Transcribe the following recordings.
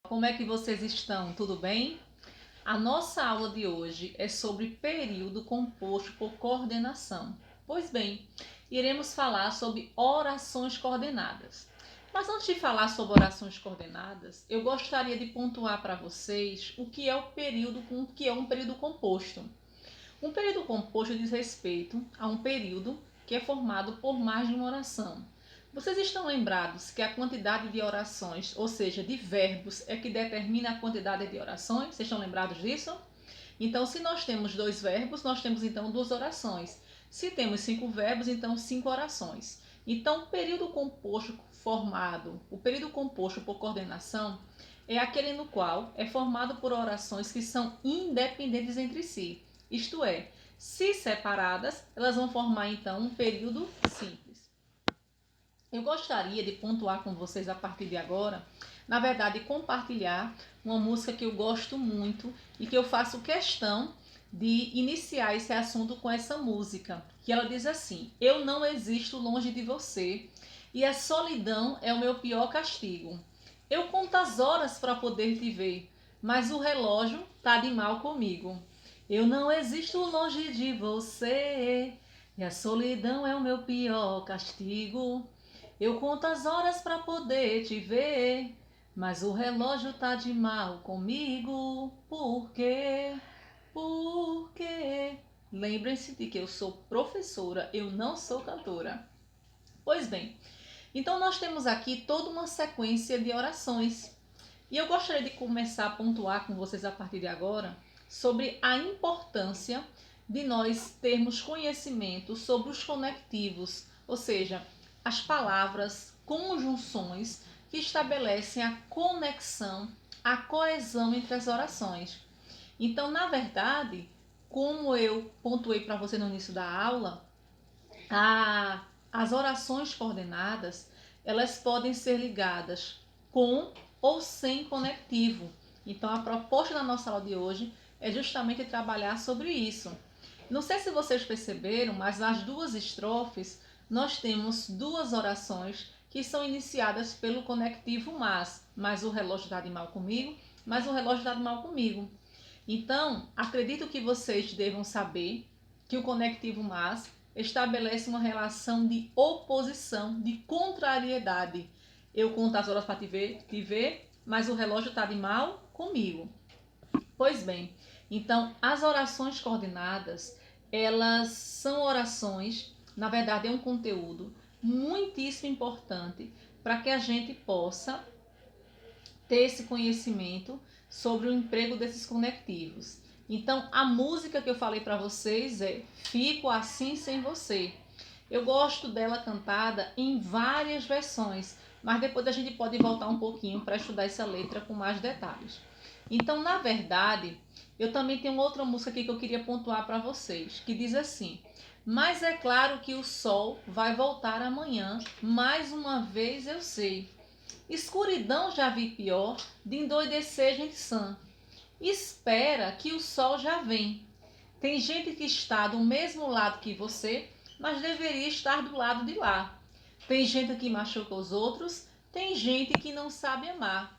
Como é que vocês estão? Tudo bem? A nossa aula de hoje é sobre período composto por coordenação. Pois bem, iremos falar sobre orações coordenadas. Mas antes de falar sobre orações coordenadas, eu gostaria de pontuar para vocês o que é um período composto. Um período composto diz respeito a um período que é formado por mais de uma oração. Vocês estão lembrados que a quantidade de orações, ou seja, de verbos, é que determina a quantidade de orações? Vocês estão lembrados disso? Então, se nós temos 2 verbos, nós temos então 2 orações. Se temos 5 verbos, então 5 orações. Então, o período composto por coordenação é aquele no qual é formado por orações que são independentes entre si. Isto é, se separadas, elas vão formar então um período simples. Eu gostaria de pontuar com vocês a partir de agora, na verdade, compartilhar uma música que eu gosto muito e que eu faço questão de iniciar esse assunto com essa música, que ela diz assim: eu não existo longe de você e a solidão é o meu pior castigo. Eu conto as horas para poder te ver, mas o relógio tá de mal comigo. Eu não existo longe de você e a solidão é o meu pior castigo. Eu conto as horas para poder te ver, mas o relógio tá de mal comigo. Por quê? Por quê? Lembrem-se de que eu sou professora, eu não sou cantora. Pois bem, então nós temos aqui toda uma sequência de orações. E eu gostaria de começar a pontuar com vocês a partir de agora sobre a importância de nós termos conhecimento sobre os conectivos, ou seja, as palavras, conjunções que estabelecem a conexão, a coesão entre as orações. Então, na verdade, como eu pontuei para você no início da aula, as orações coordenadas, elas podem ser ligadas com ou sem conectivo. Então, a proposta da nossa aula de hoje é justamente trabalhar sobre isso. Não sei se vocês perceberam, mas nas 2 estrofes nós temos 2 orações que são iniciadas pelo conectivo mas o relógio está de mal comigo, mas o relógio está de mal comigo. Então, acredito que vocês devam saber que o conectivo mas estabelece uma relação de oposição, de contrariedade. Eu conto as horas para te ver, mas o relógio está de mal comigo. Pois bem, então as orações coordenadas, elas são orações, na verdade é um conteúdo muitíssimo importante para que a gente possa ter esse conhecimento sobre o emprego desses conectivos. Então, a música que eu falei para vocês é Fico Assim Sem Você. Eu gosto dela cantada em várias versões, mas depois a gente pode voltar um pouquinho para estudar essa letra com mais detalhes. Então, na verdade, eu também tenho outra música aqui que eu queria pontuar para vocês, que diz assim: mas é claro que o sol vai voltar amanhã, mais uma vez eu sei. Escuridão já vi pior, de endoidecer gente sã. Espera que o sol já vem. Tem gente que está do mesmo lado que você, mas deveria estar do lado de lá. Tem gente que machuca os outros, tem gente que não sabe amar.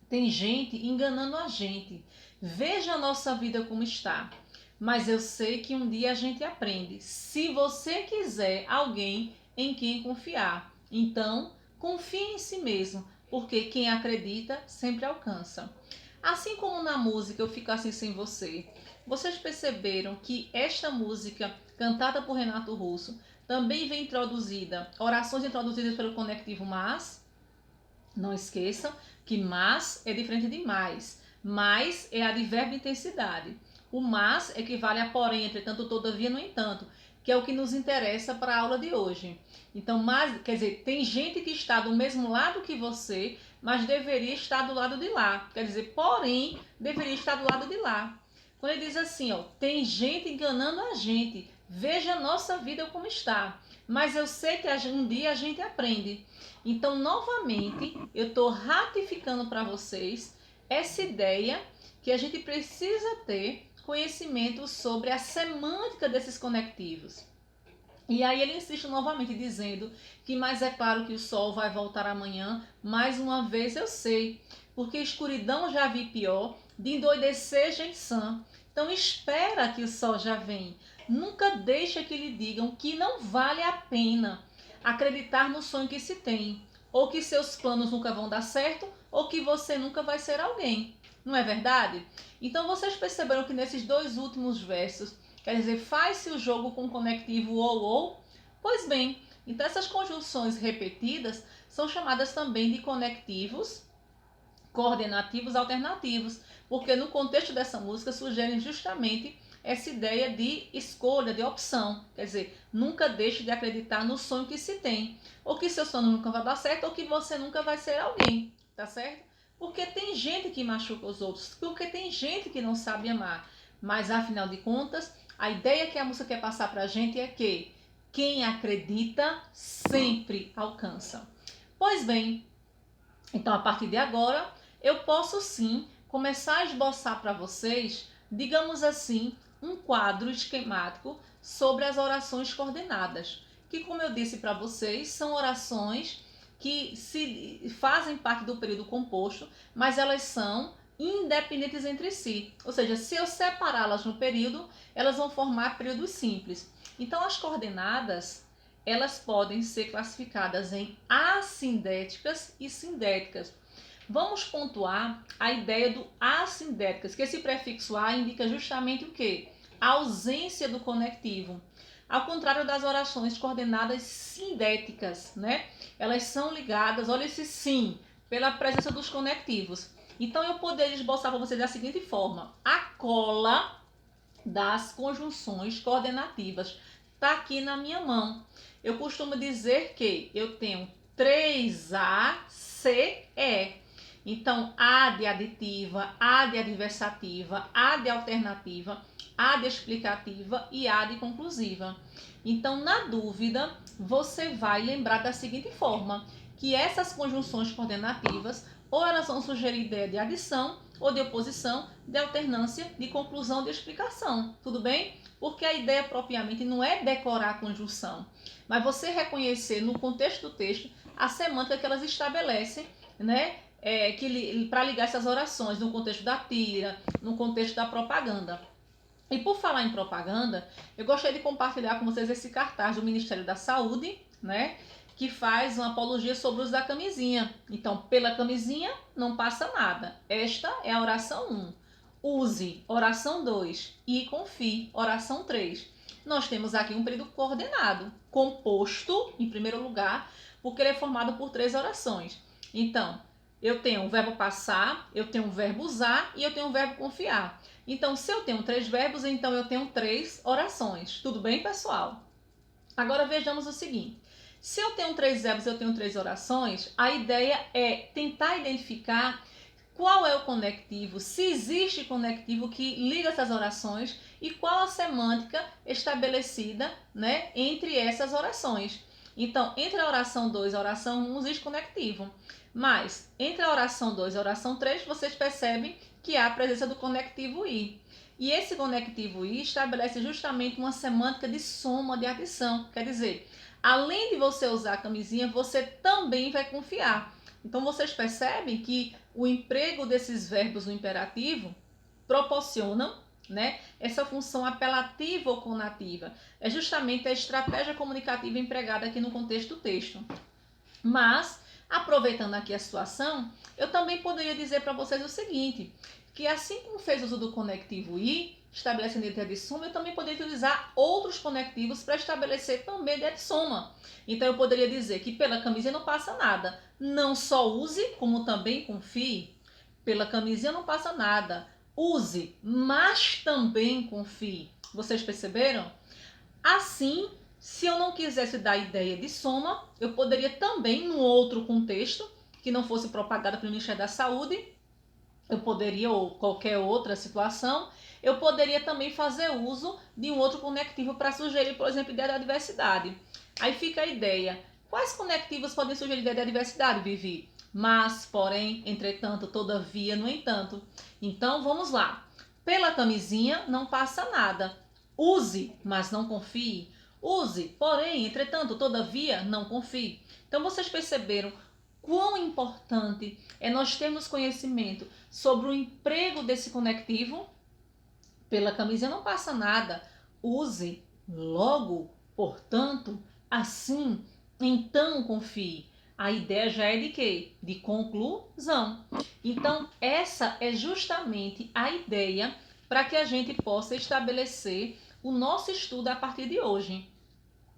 Tem gente enganando a gente. Veja a nossa vida como está. Mas eu sei que um dia a gente aprende. Se você quiser alguém em quem confiar, então confie em si mesmo, porque quem acredita sempre alcança. Assim como na música Eu Fico Assim Sem Você, vocês perceberam que esta música, cantada por Renato Russo, também vem introduzida, orações introduzidas pelo conectivo mas? Não esqueçam que mas é diferente de mais. Mais é advérbio de intensidade. O mas equivale a porém, entretanto, todavia, no entanto, que é o que nos interessa para a aula de hoje. Então, mas, quer dizer, tem gente que está do mesmo lado que você, mas deveria estar do lado de lá. Quer dizer, porém, deveria estar do lado de lá. Quando ele diz assim, ó, tem gente enganando a gente, veja a nossa vida como está. Mas eu sei que um dia a gente aprende. Então, novamente, eu estou ratificando para vocês essa ideia que a gente precisa ter conhecimento sobre a semântica desses conectivos. E aí ele insiste novamente dizendo que mais é claro que o sol vai voltar amanhã, mais uma vez eu sei. porque escuridão já vi pior, de endoidecer gente sã. Então espera que o sol já vem. Nunca deixa que lhe digam que não vale a pena acreditar no sonho que se tem, ou que seus planos nunca vão dar certo, ou que você nunca vai ser alguém. Não é verdade? Então vocês perceberam que nesses dois últimos versos, quer dizer, faz-se o jogo com o conectivo ou? Pois bem, então essas conjunções repetidas são chamadas também de conectivos coordenativos alternativos, porque no contexto dessa música sugerem justamente essa ideia de escolha, de opção. Quer dizer, nunca deixe de acreditar no sonho que se tem, ou que seu sonho nunca vai dar certo, ou que você nunca vai ser alguém, tá certo? Porque tem gente que machuca os outros, porque tem gente que não sabe amar, mas afinal de contas, a ideia que a música quer passar pra gente é que quem acredita sempre alcança. Pois bem, então a partir de agora eu posso sim começar a esboçar para vocês, digamos assim, um quadro esquemático sobre as orações coordenadas, que, como eu disse para vocês, são orações que se fazem parte do período composto, mas elas são independentes entre si. Ou seja, se eu separá-las no período, elas vão formar períodos simples. Então, as coordenadas, elas podem ser classificadas em assindéticas e sindéticas. Vamos pontuar a ideia do assindéticas, que esse prefixo a indica justamente o quê? A ausência do conectivo. Ao contrário das orações coordenadas sindéticas, né? Elas são ligadas, olha esse sim, pela presença dos conectivos. Então eu poderia esboçar para vocês da seguinte forma: a cola das conjunções coordenativas está aqui na minha mão. Eu costumo dizer que eu tenho 3ACE. Então, A de aditiva, A de adversativa, A de alternativa, A de explicativa e A de conclusiva. Então, na dúvida, você vai lembrar da seguinte forma, que essas conjunções coordenativas, ou elas vão sugerir ideia de adição, ou de oposição, de alternância, de conclusão, de explicação. Tudo bem? Porque a ideia propriamente não é decorar a conjunção, mas você reconhecer no contexto do texto a semântica que elas estabelecem, né? Para ligar essas orações no contexto da tira, no contexto da propaganda. E por falar em propaganda, eu gostaria de compartilhar com vocês esse cartaz do Ministério da Saúde, né? Que faz uma apologia sobre o uso da camisinha. Então, pela camisinha não passa nada. Esta é a oração 1. Use, oração 2. E confie, oração 3. Nós temos aqui um período coordenado, composto, em primeiro lugar, porque ele é formado por 3 orações. Então, eu tenho o verbo passar, eu tenho o verbo usar e eu tenho o verbo confiar. Então, se eu tenho 3 verbos, então eu tenho 3 orações. Tudo bem, pessoal? Agora vejamos o seguinte. Se eu tenho 3 verbos, eu tenho 3 orações, a ideia é tentar identificar qual é o conectivo, se existe conectivo que liga essas orações e qual a semântica estabelecida, né, entre essas orações. Então, entre a oração 2 e a oração 1 existe conectivo, mas entre a oração 2 e a oração 3 vocês percebem que há a presença do conectivo i. E esse conectivo i estabelece justamente uma semântica de soma, de adição. Quer dizer, além de você usar a camisinha, você também vai confiar. Então vocês percebem que o emprego desses verbos no imperativo proporcionam, né, essa função apelativa ou conativa. É justamente a estratégia comunicativa empregada aqui no contexto do texto. Mas, aproveitando aqui a situação, eu também poderia dizer para vocês o seguinte, que assim como fez uso do conectivo i, estabelecendo ideia de soma, eu também poderia utilizar outros conectivos para estabelecer também ideia de soma. Então eu poderia dizer que pela camisinha não passa nada. Não só use, como também confie. Pela camisinha não passa nada. Use, mas também confie. Vocês perceberam? Assim, se eu não quisesse dar ideia de soma, eu poderia também, num outro contexto, que não fosse propagado pelo Ministério da Saúde, eu poderia, ou qualquer outra situação, eu poderia também fazer uso de um outro conectivo para sugerir, por exemplo, ideia da diversidade. Aí fica a ideia. Quais conectivos podem sugerir ideia da diversidade, Vivi? Mas, porém, entretanto, todavia, no entanto. Então, vamos lá. Pela camisinha, não passa nada. Use, mas não confie. Use, porém, entretanto, todavia, não confie. Então, vocês perceberam quão importante é nós termos conhecimento sobre o emprego desse conectivo. Pela camisinha não passa nada. Use, logo, portanto, assim, então confie. A ideia já é de quê? De conclusão. Então, essa é justamente a ideia para que a gente possa estabelecer o nosso estudo a partir de hoje.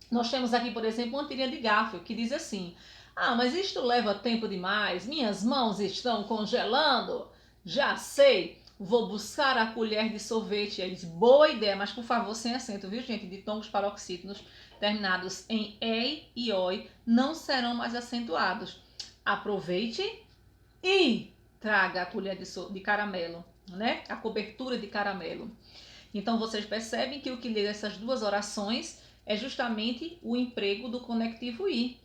Nós temos aqui, por exemplo, uma tirinha de Garfield que diz assim: ah, mas isto leva tempo demais, minhas mãos estão congelando. Já sei, vou buscar a colher de sorvete. Aí diz: boa ideia, mas por favor, sem acento, viu, gente? Ditongos paroxítonos terminados em ei e oi não serão mais acentuados. Aproveite e traga a colher de caramelo, né? A cobertura de caramelo. Então vocês percebem que o que liga essas duas orações é justamente o emprego do conectivo i.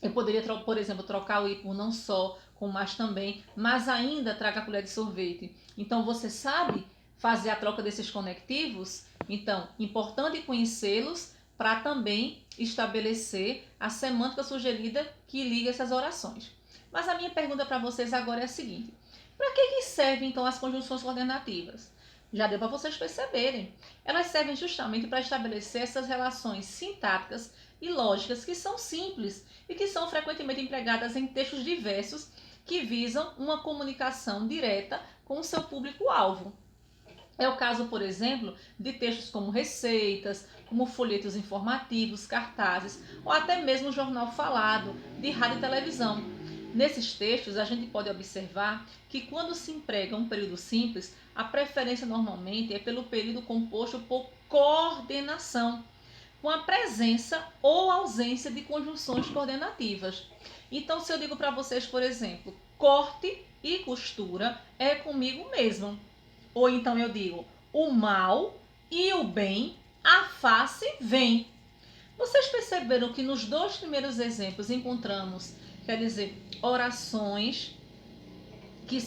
Eu poderia, por exemplo, trocar o i por não só, com mas também, mas ainda traga a colher de sorvete. Então você sabe fazer a troca desses conectivos? Então, importante conhecê-los para também estabelecer a semântica sugerida que liga essas orações. Mas a minha pergunta para vocês agora é a seguinte: para que servem então as conjunções coordenativas? Já deu para vocês perceberem. Elas servem justamente para estabelecer essas relações sintáticas e lógicas que são simples e que são frequentemente empregadas em textos diversos que visam uma comunicação direta com o seu público-alvo. É o caso, por exemplo, de textos como receitas, como folhetos informativos, cartazes ou até mesmo jornal falado, de rádio e televisão. Nesses textos, a gente pode observar que quando se emprega um período simples, a preferência normalmente é pelo período composto por coordenação, com a presença ou ausência de conjunções coordenativas. Então, se eu digo para vocês, por exemplo, corte e costura é comigo mesmo. Ou então eu digo, o mal e o bem, a face vem. Vocês perceberam que nos dois primeiros exemplos encontramos, quer dizer, orações que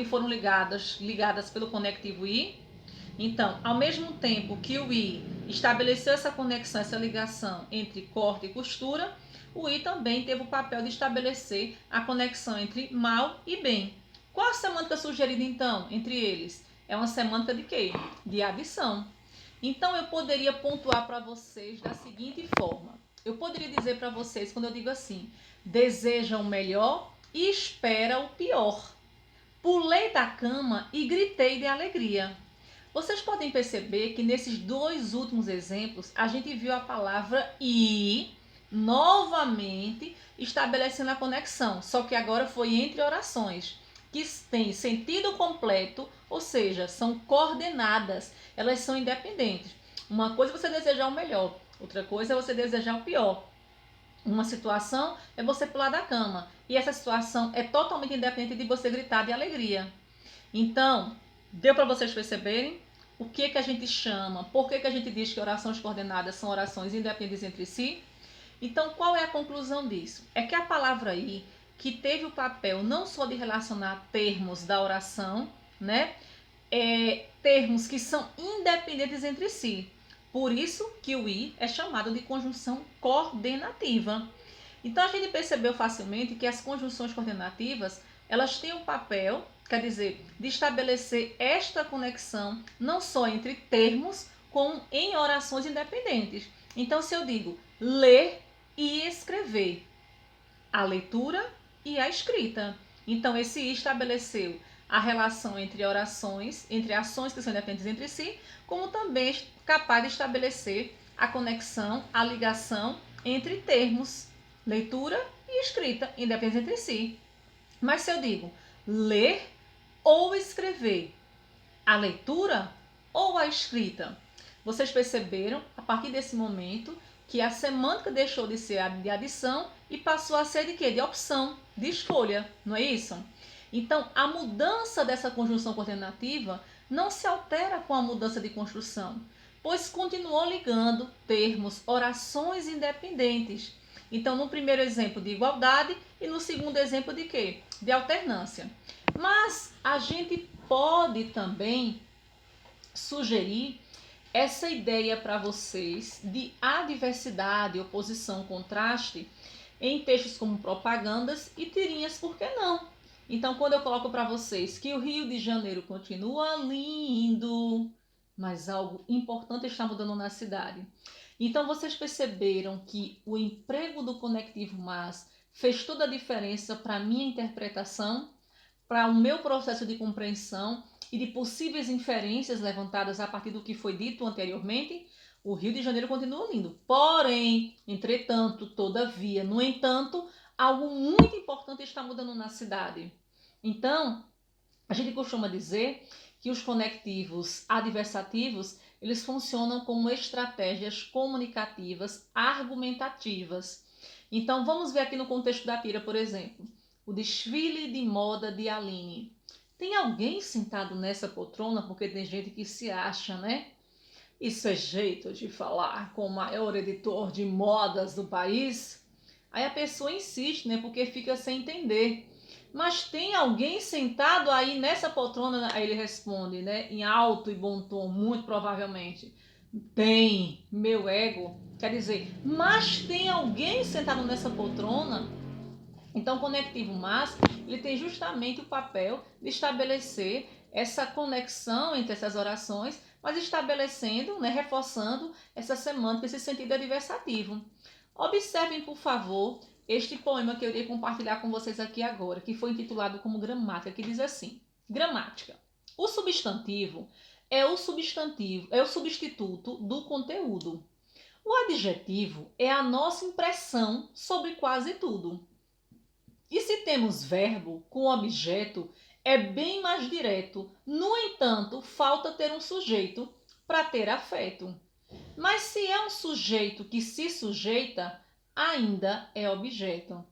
foram ligadas pelo conectivo i? Então, ao mesmo tempo que o i estabeleceu essa conexão, essa ligação entre corte e costura, o i também teve o papel de estabelecer a conexão entre mal e bem. Qual a semântica sugerida, então, entre eles? É uma semântica de quê? De adição. Então, eu poderia pontuar para vocês da seguinte forma. Eu poderia dizer para vocês, quando eu digo assim, deseja o melhor e espera o pior. Pulei da cama e gritei de alegria. Vocês podem perceber que nesses dois últimos exemplos, a gente viu a palavra e novamente estabelecendo a conexão, só que agora foi entre orações, que têm sentido completo, ou seja, são coordenadas, elas são independentes. Uma coisa é você desejar o melhor, outra coisa é você desejar o pior. Uma situação é você pular da cama, e essa situação é totalmente independente de você gritar de alegria. Então, deu para vocês perceberem o que a gente chama, por que a gente diz que orações coordenadas são orações independentes entre si? Então, qual é a conclusão disso? É que a palavra i, que teve o papel não só de relacionar termos da oração, né? Termos que são independentes entre si. Por isso que o i é chamado de conjunção coordenativa. Então, a gente percebeu facilmente que as conjunções coordenativas, elas têm o papel, quer dizer, de estabelecer esta conexão não só entre termos, como em orações independentes. Então, se eu digo ler e escrever, a leitura e a escrita. Então, esse i estabeleceu a relação entre orações, entre ações que são independentes entre si, como também capaz de estabelecer a conexão, a ligação entre termos, leitura e escrita, independentes entre si. Mas se eu digo ler ou escrever, a leitura ou a escrita, vocês perceberam, a partir desse momento, que a semântica deixou de ser de adição e passou a ser de quê? De opção, de escolha, não é isso? Então, a mudança dessa conjunção coordenativa não se altera com a mudança de construção, pois continuou ligando termos, orações independentes. Então, no primeiro exemplo de igualdade e no segundo exemplo de quê? De alternância. Mas a gente pode também sugerir essa ideia para vocês de adversidade, oposição, contraste, em textos como propagandas e tirinhas, por que não? Então, quando eu coloco para vocês que o Rio de Janeiro continua lindo, mas algo importante está mudando na cidade. Então, vocês perceberam que o emprego do Conectivo Mas fez toda a diferença para a minha interpretação, para o meu processo de compreensão e de possíveis inferências levantadas a partir do que foi dito anteriormente? O Rio de Janeiro continua lindo. Porém, entretanto, todavia, no entanto, algo muito importante está mudando na cidade. Então, a gente costuma dizer que os conectivos adversativos, eles funcionam como estratégias comunicativas argumentativas. Então, vamos ver aqui no contexto da tira, por exemplo, o desfile de moda de Aline. Tem alguém sentado nessa poltrona? Porque tem gente que se acha, né? Isso é jeito de falar com o maior editor de modas do país? Aí a pessoa insiste, né? Porque fica sem entender. Mas tem alguém sentado aí nessa poltrona? Aí ele responde, né? Em alto e bom tom, muito provavelmente. Tem, meu ego. Quer dizer, mas tem alguém sentado nessa poltrona? Então, o Conectivo Mas, ele tem justamente o papel de estabelecer essa conexão entre essas orações, mas estabelecendo, né, reforçando essa semântica, esse sentido adversativo. Observem, por favor, este poema que eu irei compartilhar com vocês aqui agora, que foi intitulado como Gramática, que diz assim: Gramática. O substantivo é o substituto do conteúdo. O adjetivo é a nossa impressão sobre quase tudo. E se temos verbo com objeto, é bem mais direto. No entanto, falta ter um sujeito para ter afeto. Mas se é um sujeito que se sujeita, ainda é objeto.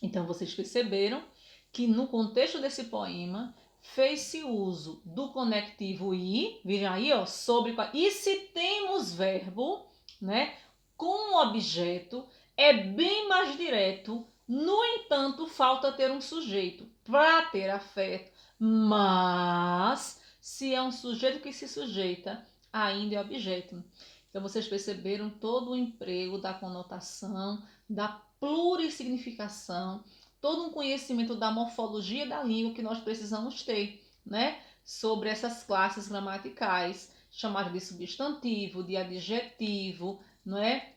Então vocês perceberam que no contexto desse poema fez-se uso do conectivo i, vejam aí, ó, sobre. E se temos verbo, né, com objeto, é bem mais direto. No entanto, falta ter um sujeito para ter afeto. Mas se é um sujeito que se sujeita, ainda é objeto. Então vocês perceberam todo o emprego da conotação, da plurissignificação, todo um conhecimento da morfologia da língua que nós precisamos ter, né? Sobre essas classes gramaticais, chamadas de substantivo, de adjetivo, não é?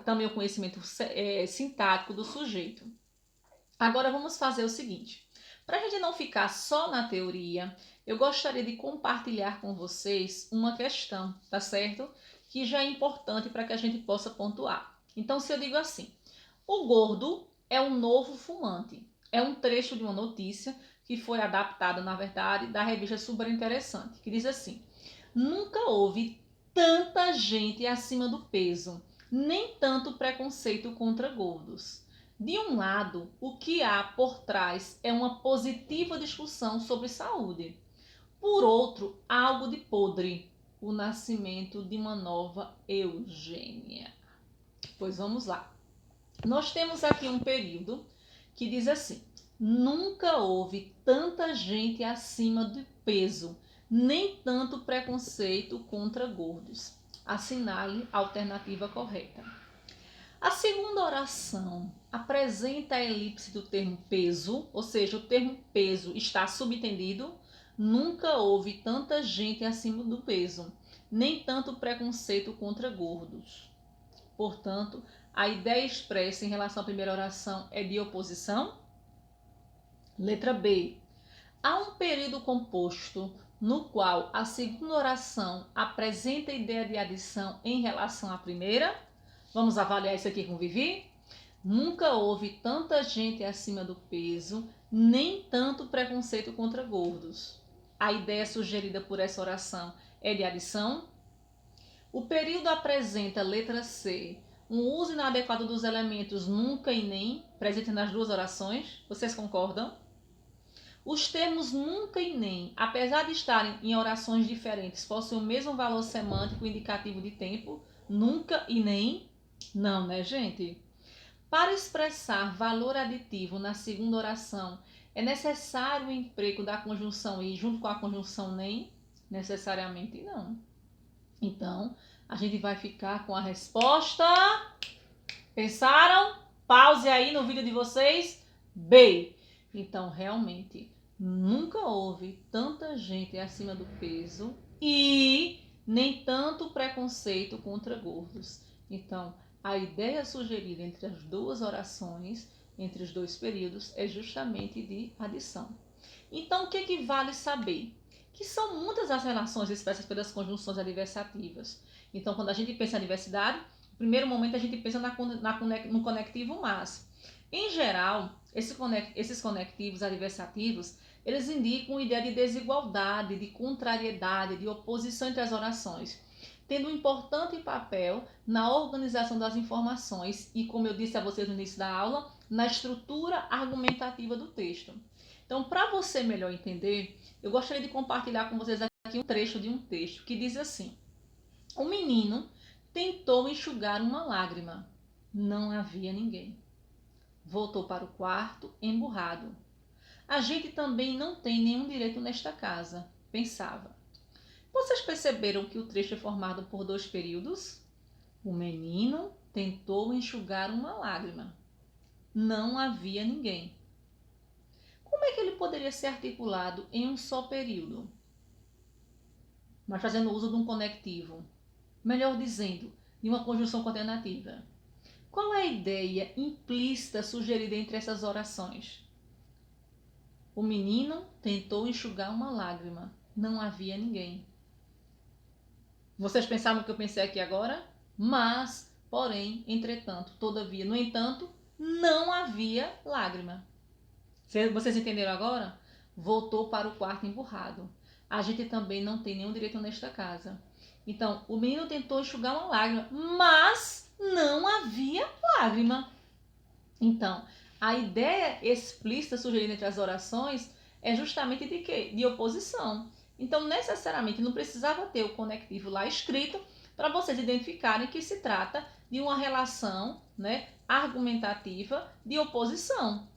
Também o conhecimento sintático do sujeito. Agora vamos fazer o seguinte. Para a gente não ficar só na teoria, eu gostaria de compartilhar com vocês uma questão, tá certo? Que já é importante para que a gente possa pontuar. Então, se eu digo assim, o gordo é um novo fumante. É um trecho de uma notícia que foi adaptada, na verdade, da revista Super Interessante, que diz assim: nunca houve tanta gente acima do peso, nem tanto preconceito contra gordos. De um lado, o que há por trás é uma positiva discussão sobre saúde. Por outro, algo de podre, o nascimento de uma nova eugênia. Pois vamos lá. Nós temos aqui um período que diz assim: nunca houve tanta gente acima do peso, nem tanto preconceito contra gordos. Assinale a alternativa correta. A segunda oração apresenta a elipse do termo peso, ou seja, o termo peso está subentendido. Nunca houve tanta gente acima do peso, nem tanto preconceito contra gordos. Portanto, a ideia expressa em relação à primeira oração é de oposição. Letra B. Há um período composto no qual a segunda oração apresenta a ideia de adição em relação à primeira. Vamos avaliar isso aqui com Vivi? Nunca houve tanta gente acima do peso, nem tanto preconceito contra gordos. A ideia sugerida por essa oração é de adição. O período apresenta, letra C, um uso inadequado dos elementos nunca e nem, presente nas duas orações. Vocês concordam? Os termos nunca e nem, apesar de estarem em orações diferentes, possuem o mesmo valor semântico indicativo de tempo. Nunca e nem. Não, né, gente? Para expressar valor aditivo na segunda oração, é necessário o emprego da conjunção e junto com a conjunção nem? Necessariamente não. Então, a gente vai ficar com a resposta. Pensaram? Pause aí no vídeo de vocês. B. Então, realmente, nunca houve tanta gente acima do peso e nem tanto preconceito contra gordos. Então, a ideia sugerida entre as duas orações, entre os dois períodos, é justamente de adição. Então, o que vale saber? Que são muitas as relações expressas pelas conjunções adversativas. Então, quando a gente pensa em adversidade, no primeiro momento a gente pensa no conectivo mas. Em geral, esses conectivos adversativos, eles indicam uma ideia de desigualdade, de contrariedade, de oposição entre as orações, tendo um importante papel na organização das informações e, como eu disse a vocês no início da aula, na estrutura argumentativa do texto. Então, para você melhor entender, eu gostaria de compartilhar com vocês aqui um trecho de um texto que diz assim: o menino tentou enxugar uma lágrima. Não havia ninguém. Voltou para o quarto, emburrado. A gente também não tem nenhum direito nesta casa, pensava. Vocês perceberam que o trecho é formado por dois períodos? O menino tentou enxugar uma lágrima. Não havia ninguém. Como é que ele poderia ser articulado em um só período? Mas fazendo uso de um conectivo. Melhor dizendo, de uma conjunção coordenativa. Qual é a ideia implícita sugerida entre essas orações? O menino tentou enxugar uma lágrima. Não havia ninguém. Vocês pensavam o que eu pensei aqui agora? Mas, porém, entretanto, todavia, no entanto, não havia lágrima. Vocês entenderam agora? Voltou para o quarto emburrado. A gente também não tem nenhum direito nesta casa. Então, o menino tentou enxugar uma lágrima, mas não havia lágrima. Então, a ideia explícita sugerida entre as orações é justamente de quê? De oposição. Então, necessariamente, não precisava ter o conectivo lá escrito para vocês identificarem que se trata de uma relação, né, argumentativa de oposição.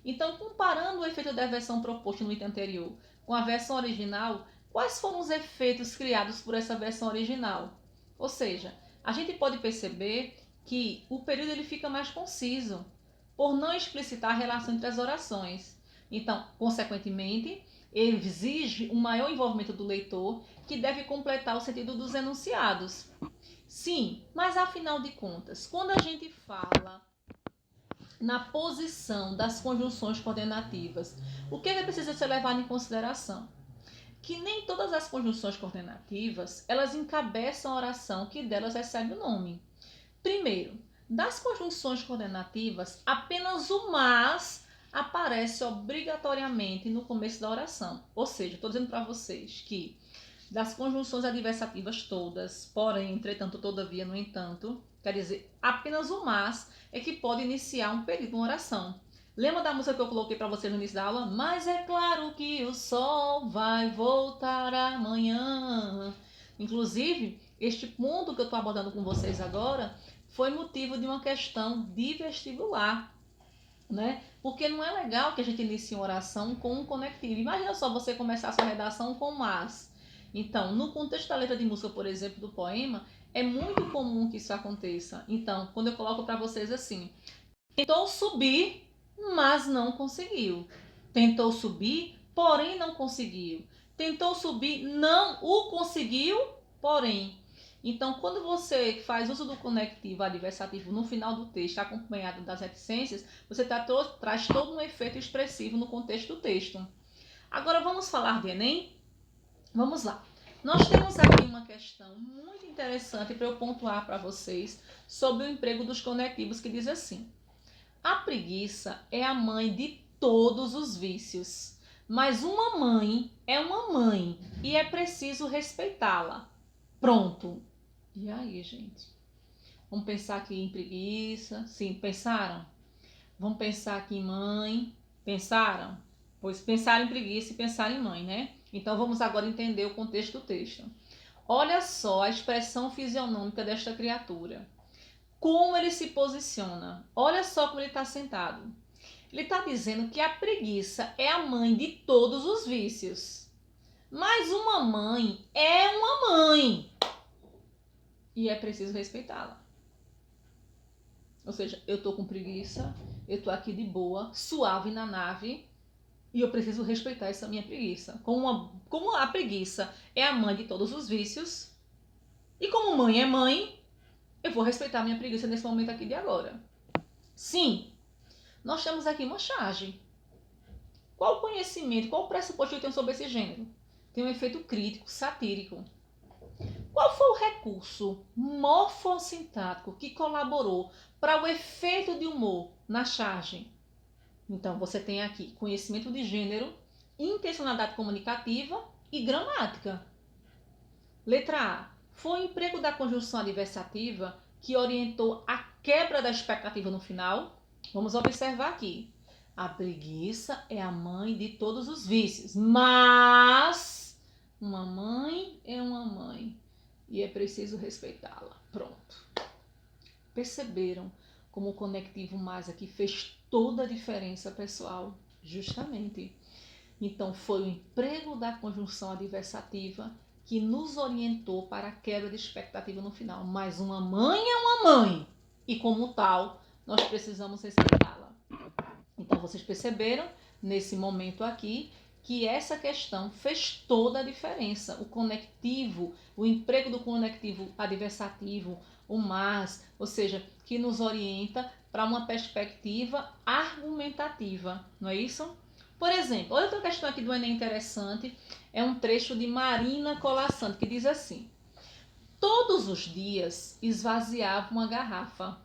Então, comparando o efeito da versão proposta no item anterior com a versão original, quais foram os efeitos criados por essa versão original? Ou seja, a gente pode perceber que o período ele fica mais conciso, por não explicitar a relação entre as orações. Então, consequentemente, ele exige um maior envolvimento do leitor, que deve completar o sentido dos enunciados. Sim, mas afinal de contas, quando a gente fala na posição das conjunções coordenativas, o que é preciso ser levado em consideração? Que nem todas as conjunções coordenativas, elas encabeçam a oração que delas recebe o nome. Primeiro, das conjunções coordenativas, apenas o mas aparece obrigatoriamente no começo da oração. Ou seja, estou dizendo para vocês que das conjunções adversativas todas, porém, entretanto, todavia, no entanto, quer dizer, apenas o mas é que pode iniciar um período, uma oração. Lembra da música que eu coloquei para vocês no início da aula? Mas é claro que o sol vai voltar amanhã. Inclusive, este ponto que eu estou abordando com vocês agora foi motivo de uma questão de vestibular, né? Porque não é legal que a gente inicie uma oração com um conectivo. Imagina só você começar a sua redação com mas. Então, no contexto da letra de música, por exemplo, do poema, é muito comum que isso aconteça. Então, quando eu coloco para vocês assim: tentou subir, mas não conseguiu. Tentou subir, porém não conseguiu. Tentou subir, não o conseguiu, porém. Então, quando você faz uso do conectivo adversativo no final do texto, acompanhado das reticências, você traz todo um efeito expressivo no contexto do texto. Agora, vamos falar de Enem? Vamos lá. Nós temos aqui uma questão muito interessante para eu pontuar para vocês sobre o emprego dos conectivos, que diz assim: a preguiça é a mãe de todos os vícios, mas uma mãe é uma mãe e é preciso respeitá-la. Pronto. E aí, gente? Vamos pensar aqui em preguiça? Sim, pensaram? Vamos pensar aqui em mãe? Pensaram? Pois pensaram em preguiça e pensaram em mãe, né? Então vamos agora entender o contexto do texto. Olha só a expressão fisionômica desta criatura. Como ele se posiciona. Olha só como ele está sentado. Ele está dizendo que a preguiça é a mãe de todos os vícios. Mas uma mãe é uma mãe. E é preciso respeitá-la. Ou seja, eu tô com preguiça, eu tô aqui de boa, suave na nave, e eu preciso respeitar essa minha preguiça. Como a preguiça é a mãe de todos os vícios, e como mãe é mãe, eu vou respeitar a minha preguiça nesse momento aqui de agora. Sim, nós temos aqui uma charge. Qual o conhecimento, qual o pressuposto que eu tenho sobre esse gênero? Tem um efeito crítico, satírico. Qual foi o recurso morfossintático que colaborou para o efeito de humor na charge? Então, você tem aqui conhecimento de gênero, intencionalidade comunicativa e gramática. Letra A. Foi o emprego da conjunção adversativa que orientou a quebra da expectativa no final? Vamos observar aqui. A preguiça é a mãe de todos os vícios, mas uma mãe é uma mãe e é preciso respeitá-la. Pronto. Perceberam como o conectivo mais aqui fez toda a diferença, pessoal? Justamente. Então, foi o emprego da conjunção adversativa que nos orientou para a quebra de expectativa no final. Mas uma mãe é uma mãe e, como tal, nós precisamos respeitá-la. Então, vocês perceberam nesse momento aqui que essa questão fez toda a diferença. O conectivo, o emprego do conectivo adversativo, o mas, ou seja, que nos orienta para uma perspectiva argumentativa, não é isso? Por exemplo, outra questão aqui do Enem interessante é um trecho de Marina Colasanto que diz assim: todos os dias esvaziava uma garrafa,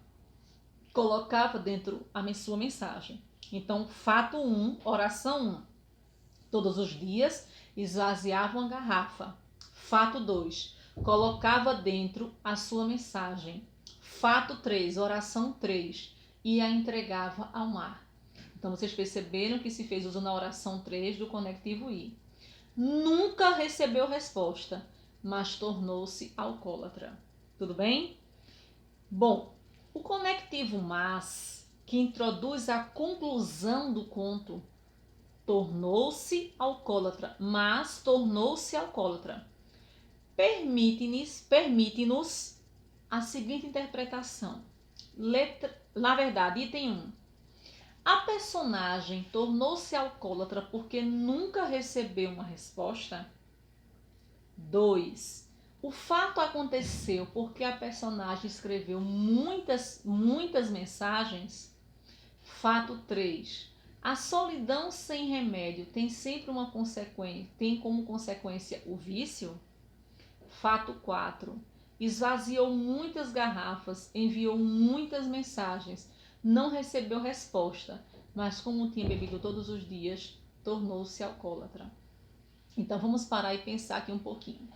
colocava dentro a sua mensagem. Então, fato 1, oração 1. Todos os dias esvaziava uma garrafa. Fato 2, colocava dentro a sua mensagem. Fato 3, oração 3, e a entregava ao mar. Então, vocês perceberam que se fez uso na oração 3 do conectivo I. Nunca recebeu resposta, mas tornou-se alcoólatra. Tudo bem? Bom, o conectivo mas, que introduz a conclusão do conto, tornou-se alcoólatra, mas tornou-se alcoólatra. Permite-nos a seguinte interpretação. Na verdade, item 1. A personagem tornou-se alcoólatra porque nunca recebeu uma resposta? 2. O fato aconteceu porque a personagem escreveu muitas mensagens? Fato 3. A solidão sem remédio tem sempre uma consequência, tem como consequência o vício? Fato 4. Esvaziou muitas garrafas, enviou muitas mensagens, não recebeu resposta, mas como tinha bebido todos os dias, tornou-se alcoólatra. Então vamos parar e pensar aqui um pouquinho.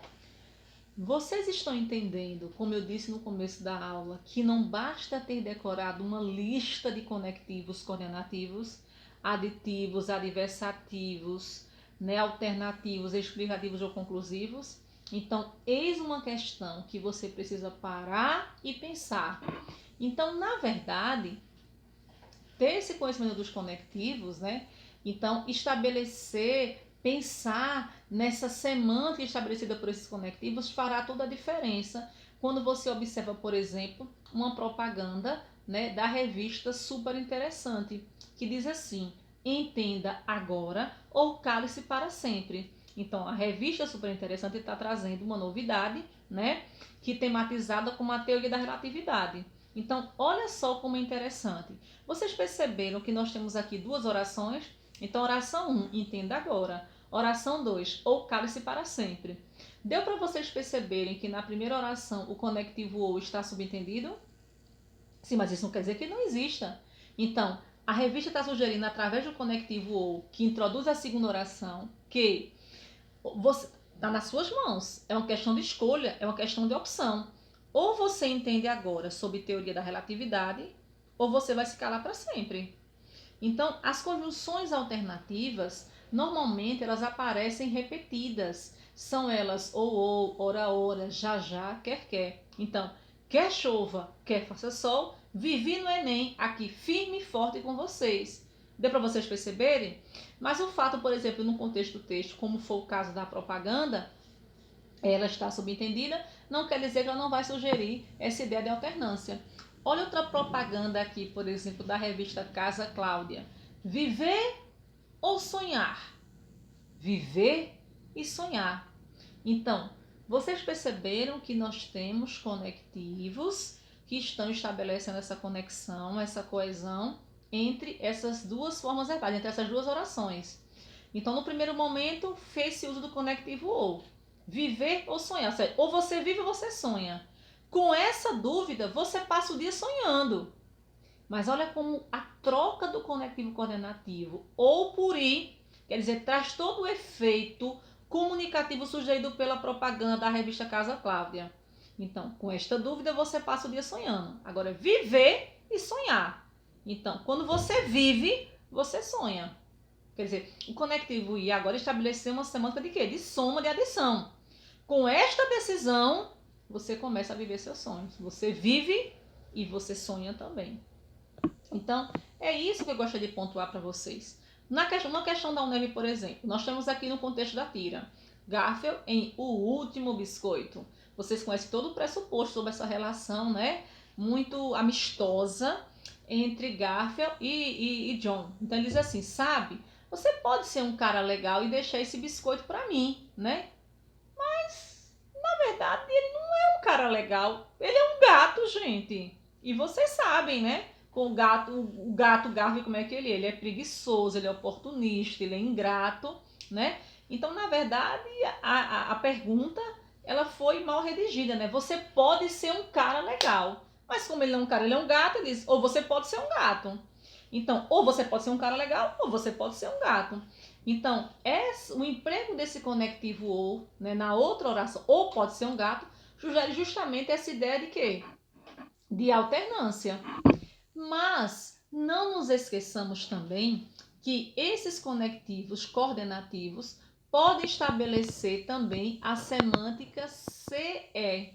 Vocês estão entendendo, como eu disse no começo da aula, que não basta ter decorado uma lista de conectivos coordenativos, aditivos, adversativos, né, alternativos, explicativos ou conclusivos? Então, eis uma questão que você precisa parar e pensar. Então, na verdade, ter esse conhecimento dos conectivos, né? Então, estabelecer, pensar nessa semântica estabelecida por esses conectivos fará toda a diferença quando você observa, por exemplo, uma propaganda, né, da revista Super Interessante, que diz assim: entenda agora ou cale-se para sempre. Então, a revista Super Interessante está trazendo uma novidade, né, que tematizada como a teoria da relatividade. Então, olha só como é interessante. Vocês perceberam que nós temos aqui duas orações? Então, oração 1, entenda agora. Oração 2, ou cale-se para sempre. Deu para vocês perceberem que na primeira oração o conectivo ou está subentendido? Sim, mas isso não quer dizer que não exista. Então, a revista está sugerindo, através do conectivo ou, que introduz a segunda oração, que você está nas suas mãos. É uma questão de escolha, é uma questão de opção. Ou você entende agora sobre teoria da relatividade, ou você vai se calar para sempre. Então, as conjunções alternativas, normalmente elas aparecem repetidas. São elas ou, ora, já, quer. Então, quer chova, quer faça sol, vivi no Enem, aqui firme e forte com vocês. Deu para vocês perceberem? Mas o fato, por exemplo, no contexto do texto, como foi o caso da propaganda, ela está subentendida, não quer dizer que ela não vai sugerir essa ideia de alternância. Olha outra propaganda aqui, por exemplo, da revista Casa Cláudia. Viver ou sonhar? Viver e sonhar. Então, vocês perceberam que nós temos conectivos que estão estabelecendo essa conexão, essa coesão entre essas duas formas verbais, entre essas duas orações. Então, no primeiro momento, fez-se uso do conectivo ou. Viver ou sonhar. Ou seja, ou você vive ou você sonha. Com essa dúvida, você passa o dia sonhando. Mas olha como a troca do conectivo coordenativo ou por i, quer dizer, traz todo o efeito comunicativo sugerido pela propaganda da revista Casa Cláudia. Então, com esta dúvida, você passa o dia sonhando. Agora, viver e sonhar. Então, quando você vive, você sonha. Quer dizer, o conectivo i agora estabeleceu uma semântica de quê? De soma, de adição. Com esta decisão, você começa a viver seus sonhos. Você vive e você sonha também. Então, é isso que eu gostaria de pontuar para vocês. Na questão da UNEV, por exemplo, nós temos aqui no contexto da tira, Garfield em O Último Biscoito. Vocês conhecem todo o pressuposto sobre essa relação, né? Muito amistosa entre Garfield e John. Então ele diz assim, sabe, você pode ser um cara legal e deixar esse biscoito para mim, né? Mas, na verdade, ele não é um cara legal. Ele é um gato, gente. E vocês sabem, né? Com o gato Garfield, como é que ele é? Ele é preguiçoso, ele é oportunista, ele é ingrato, né? Então, na verdade, a pergunta, ela foi mal redigida, né? Você pode ser um cara legal. Mas como ele não é um cara, ele é um gato, ele diz, ou você pode ser um gato. Então, ou você pode ser um cara legal, ou você pode ser um gato. Então, o emprego desse conectivo ou, né, na outra oração, ou pode ser um gato, sugere justamente essa ideia de quê? De alternância. Mas não nos esqueçamos também que esses conectivos coordenativos podem estabelecer também a semântica CE.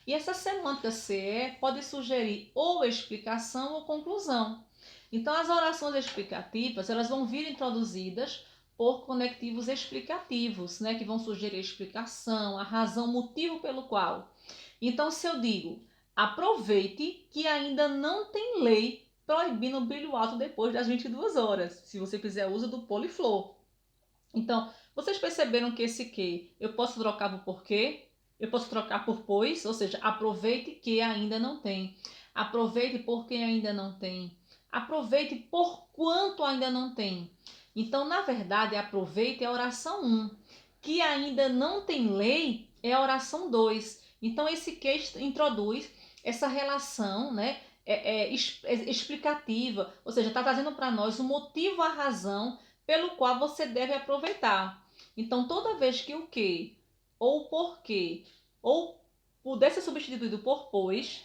E essa semântica CE pode sugerir ou explicação ou conclusão. Então, as orações explicativas, elas vão vir introduzidas por conectivos explicativos, né, que vão sugerir a explicação, a razão, o motivo pelo qual. Então, se eu digo, aproveite que ainda não tem lei proibindo o brilho alto depois das 22 horas, se você fizer uso do poliflor. Então, vocês perceberam que esse que eu posso trocar por porquê? Eu posso trocar por pois, ou seja, aproveite que ainda não tem. Aproveite porque ainda não tem. Aproveite por quanto ainda não tem. Então, na verdade, aproveite é a oração 1. Que ainda não tem lei é a oração 2. Então, esse que introduz essa relação, né, explicativa, ou seja, está trazendo para nós o motivo, a razão pelo qual você deve aproveitar. Então, toda vez que o que, ou porquê, ou puder ser substituído por pois,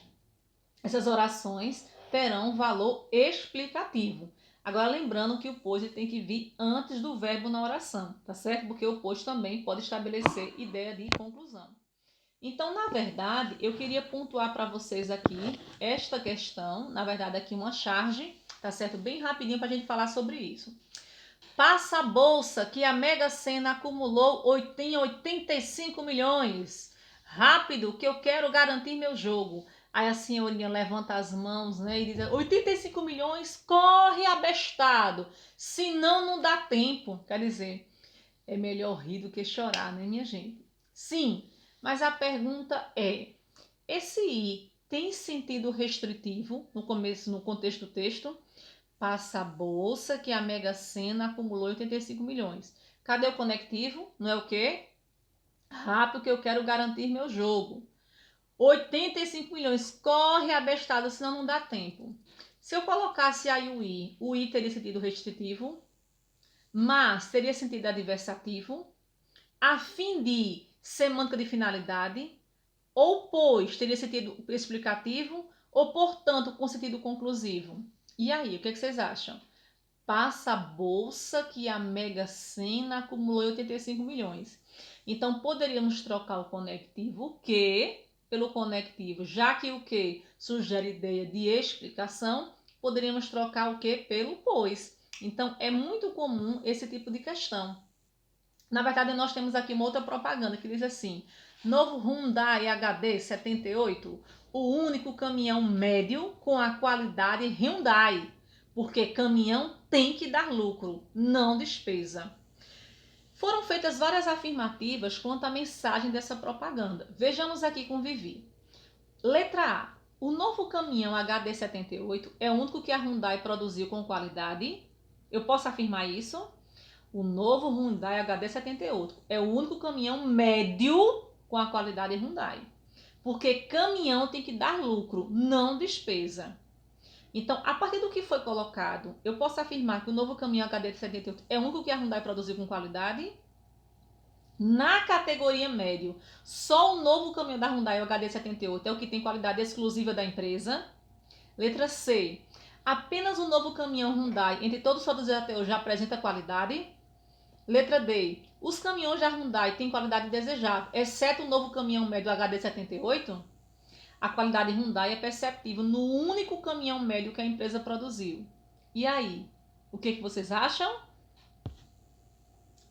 essas orações terão valor explicativo. Agora, lembrando que o pois tem que vir antes do verbo na oração, tá certo? Porque o pois também pode estabelecer ideia de conclusão. Então, na verdade, eu queria pontuar para vocês aqui esta questão, na verdade, aqui uma charge, tá certo? Bem rapidinho para a gente falar sobre isso. Passa a bolsa que a Mega Sena acumulou em 85 milhões. Rápido que eu quero garantir meu jogo. Aí a senhorinha levanta as mãos, né, e diz, 85 milhões, corre abestado, senão não dá tempo. Quer dizer, é melhor rir do que chorar, né, minha gente? Sim, mas a pergunta é, esse I tem sentido restritivo no começo, no contexto do texto? Passa a bolsa que a Mega Sena acumulou 85 milhões. Cadê o conectivo? Não é o quê? Rápido que eu quero garantir meu jogo. 85 milhões. Corre abestado, senão não dá tempo. Se eu colocasse aí o I teria sentido restritivo, mas teria sentido adversativo, a fim de semântica de finalidade, ou pois teria sentido explicativo, ou portanto com sentido conclusivo. E aí, o que vocês acham? Passa a bolsa que a Mega Sena acumulou 85 milhões. Então, poderíamos trocar o conectivo que pelo conectivo, já que o que sugere ideia de explicação, poderíamos trocar o que pelo pois. Então, é muito comum esse tipo de questão. Na verdade, nós temos aqui uma outra propaganda que diz assim: novo Hyundai HD 78, o único caminhão médio com a qualidade Hyundai, porque caminhão tem que dar lucro, não despesa. Foram feitas várias afirmativas quanto à mensagem dessa propaganda. Vejamos aqui com Vivi. Letra A. O novo caminhão HD78 é o único que a Hyundai produziu com qualidade. Eu posso afirmar isso? O novo Hyundai HD78 é o único caminhão médio com a qualidade Hyundai. Porque caminhão tem que dar lucro, não despesa. Então, a partir do que foi colocado, eu posso afirmar que o novo caminhão HD78 é o único que a Hyundai produziu com qualidade? Na categoria médio, só o novo caminhão da Hyundai, o HD78, é o que tem qualidade exclusiva da empresa. Letra C. Apenas o novo caminhão Hyundai, entre todos os produzidos até hoje, já apresenta qualidade. Letra D. Os caminhões da Hyundai têm qualidade desejável, exceto o novo caminhão médio HD78. A qualidade Hyundai é perceptível no único caminhão médio que a empresa produziu. E aí? O que vocês acham?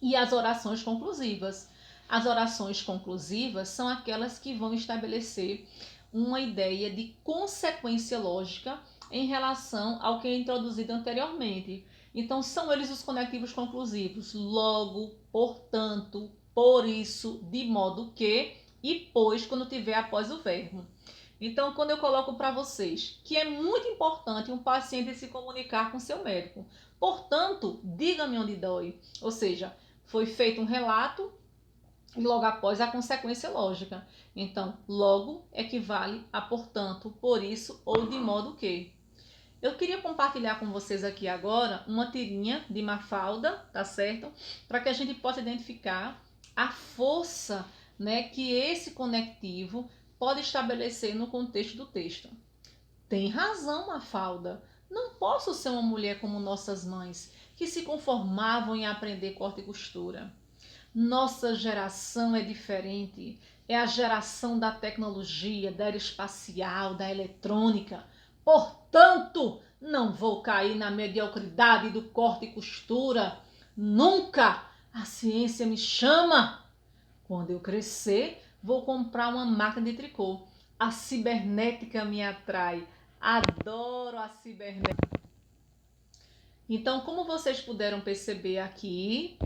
E as orações conclusivas. As orações conclusivas são aquelas que vão estabelecer uma ideia de consequência lógica em relação ao que é introduzido anteriormente. Então, são eles os conectivos conclusivos. Logo, portanto, por isso, de modo que e pois, quando tiver após o verbo. Então, quando eu coloco para vocês que é muito importante um paciente se comunicar com seu médico. Portanto, diga-me onde dói. Ou seja, foi feito um relato e logo após a consequência lógica. Então, logo equivale a portanto, por isso ou de modo que. Eu queria compartilhar com vocês aqui agora uma tirinha de Mafalda, tá certo? Para que a gente possa identificar a força, né, que esse conectivo pode estabelecer no contexto do texto. Tem razão, Mafalda. Não posso ser uma mulher como nossas mães, que se conformavam em aprender corte e costura. Nossa geração é diferente. É a geração da tecnologia, da aeroespacial, da eletrônica. Portanto, não vou cair na mediocridade do corte e costura. Nunca! A ciência me chama. Quando eu crescer, vou comprar uma máquina de tricô. A cibernética me atrai. Adoro a cibernética. Então, como vocês puderam perceber aqui,